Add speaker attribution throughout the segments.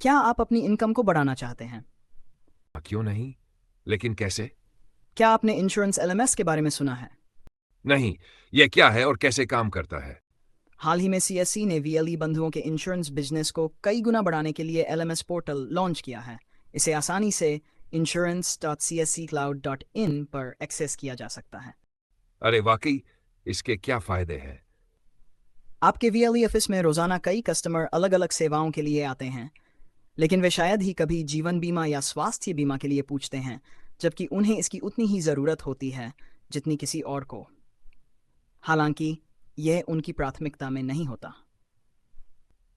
Speaker 1: क्या आप अपनी इनकम को बढ़ाना चाहते हैं?
Speaker 2: क्यों नहीं? लेकिन कैसे?
Speaker 1: क्या आपने इंश्योरेंस एलएमएस के बारे में सुना है?
Speaker 2: नहीं। यह क्या है और कैसे काम करता है?
Speaker 1: हाल ही में सीएससी ने वीएलई बंधुओं के इंश्योरेंस बिजनेस को कई गुना बढ़ाने के लिए एलएमएस पोर्टल लॉन्च किया है। इसे आसानी से insurance.csccloud.in पर एक्सेस किया जा सकता है।
Speaker 2: अरे वाकई, इसके क्या फायदे हैं?
Speaker 1: आपके वीएलई ऑफिस में रोजाना कई कस्टमर अलग अलग सेवाओं के लिए आते हैं, लेकिन वे शायद ही कभी जीवन बीमा या स्वास्थ्य बीमा के लिए पूछते हैं, जबकि उन्हें इसकी उतनी ही ज़रूरत होती है जितनी किसी और को। हालांकि यह उनकी प्राथमिकता में नहीं होता।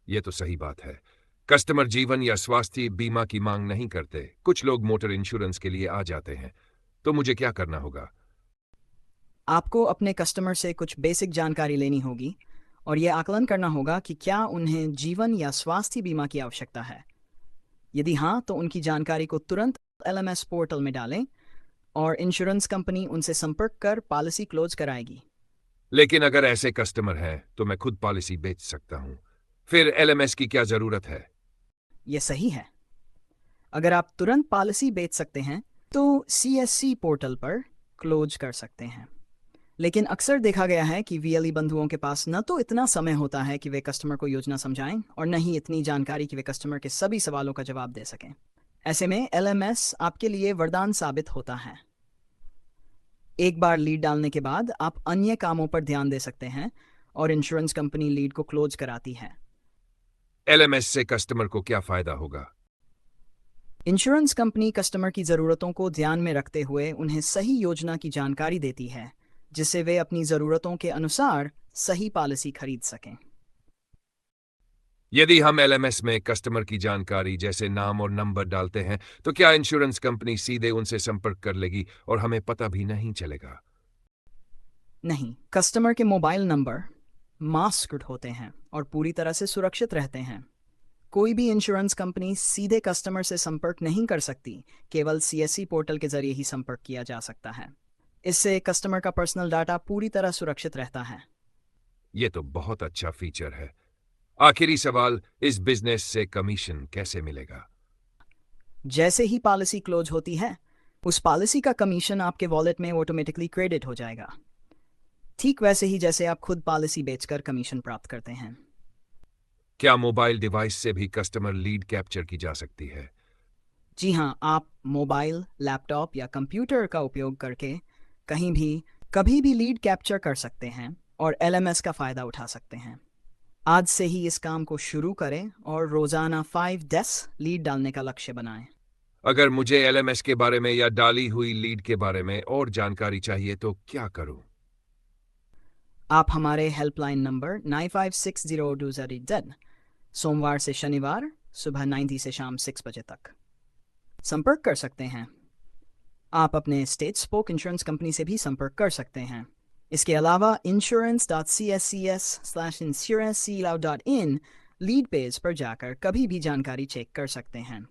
Speaker 2: यह तो सही बात है। कस्टमर जीवन या स्वास्थ्य बीमा की मांग नहीं करते। कुछ लोग मोटर इंश्योरेंस के लिए आ जाते हैं। तो मुझे क्या करना होगा?
Speaker 1: आपको अपने कस्टमर से कुछ बेसिक जानकारी लेनी होगी और यह आकलन करना होगा कि क्या उन्हें जीवन या स्वास्थ्य बीमा की आवश्यकता है। यदि हाँ, तो उनकी जानकारी को तुरंत एलएमएस पोर्टल में डालें और इंश्योरेंस कंपनी उनसे संपर्क कर पॉलिसी क्लोज कराएगी।
Speaker 2: लेकिन अगर ऐसे कस्टमर हैं तो मैं खुद पॉलिसी बेच सकता हूं। फिर एलएमएस की क्या जरूरत है?
Speaker 1: यह सही है। अगर आप तुरंत पॉलिसी बेच सकते हैं तो सीएससी पोर्टल पर क्लोज कर सकते हैं। लेकिन अक्सर देखा गया है कि वीएलई बंधुओं के पास न तो इतना समय होता है कि वे कस्टमर को योजना समझाएं और न ही इतनी जानकारी कि वे कस्टमर के सभी सवालों का जवाब दे सकें। ऐसे में एलएमएस आपके लिए वरदान साबित होता है। एक बार लीड डालने के बाद आप अन्य कामों पर ध्यान दे सकते हैं और इंश्योरेंस कंपनी लीड को क्लोज कराती है।
Speaker 2: एलएमएस से कस्टमर को क्या फायदा होगा?
Speaker 1: इंश्योरेंस कंपनी कस्टमर की ज़रूरतों को ध्यान में रखते हुए उन्हें सही योजना की जानकारी देती है, जिससे वे अपनी ज़रूरतों के अनुसार सही पॉलिसी खरीद सकें।
Speaker 2: यदि हम एलएमएस में कस्टमर की जानकारी जैसे नाम और नंबर डालते हैं तो क्या इंश्योरेंस कंपनी सीधे उनसे संपर्क कर लेगी और हमें पता भी नहीं चलेगा?
Speaker 1: नहीं, कस्टमर के मोबाइल नंबर मास्क्ड होते हैं और पूरी तरह से सुरक्षित रहते हैं। कोई भी इंश्योरेंस कंपनी सीधे कस्टमर से संपर्क नहीं कर सकती, केवल सीएससी पोर्टल के जरिए ही संपर्क किया जा सकता है। इससे कस्टमर का पर्सनल डाटा पूरी तरह सुरक्षित रहता है।
Speaker 2: यह तो बहुत अच्छा फीचर है। आखिरी सवाल, इस बिजनेस से कमीशन कैसे मिलेगा?
Speaker 1: जैसे ही पॉलिसी क्लोज होती है, उस पॉलिसी का कमीशन आपके वॉलेट में ऑटोमेटिकली क्रेडिट हो जाएगा, ठीक वैसे ही जैसे आप खुद पॉलिसी बेचकर कमीशन प्राप्त करते हैं।
Speaker 2: क्या मोबाइल डिवाइस से भी कस्टमर लीड कैप्चर की जा सकती है?
Speaker 1: जी हाँ, आप मोबाइल, लैपटॉप या कंप्यूटर का उपयोग करके कहीं भी कभी भी लीड कैप्चर कर सकते हैं और एलएमएस का फ़ायदा उठा सकते हैं। आज से ही इस काम को शुरू करें और रोज़ाना 5 लीड डालने का लक्ष्य बनाएं।
Speaker 2: अगर मुझे एलएमएस के बारे में या डाली हुई लीड के बारे में और जानकारी चाहिए तो क्या करूं?
Speaker 1: आप हमारे हेल्पलाइन नंबर 956020 सोमवार से शनिवार सुबह 9 से शाम 6 बजे तक संपर्क कर सकते हैं। आप अपने स्टेट स्पोक इंश्योरेंस कंपनी से भी संपर्क कर सकते हैं। इसके अलावा insurance.cscs/insuranceloud.in लीड पेज पर जाकर कभी भी जानकारी चेक कर सकते हैं।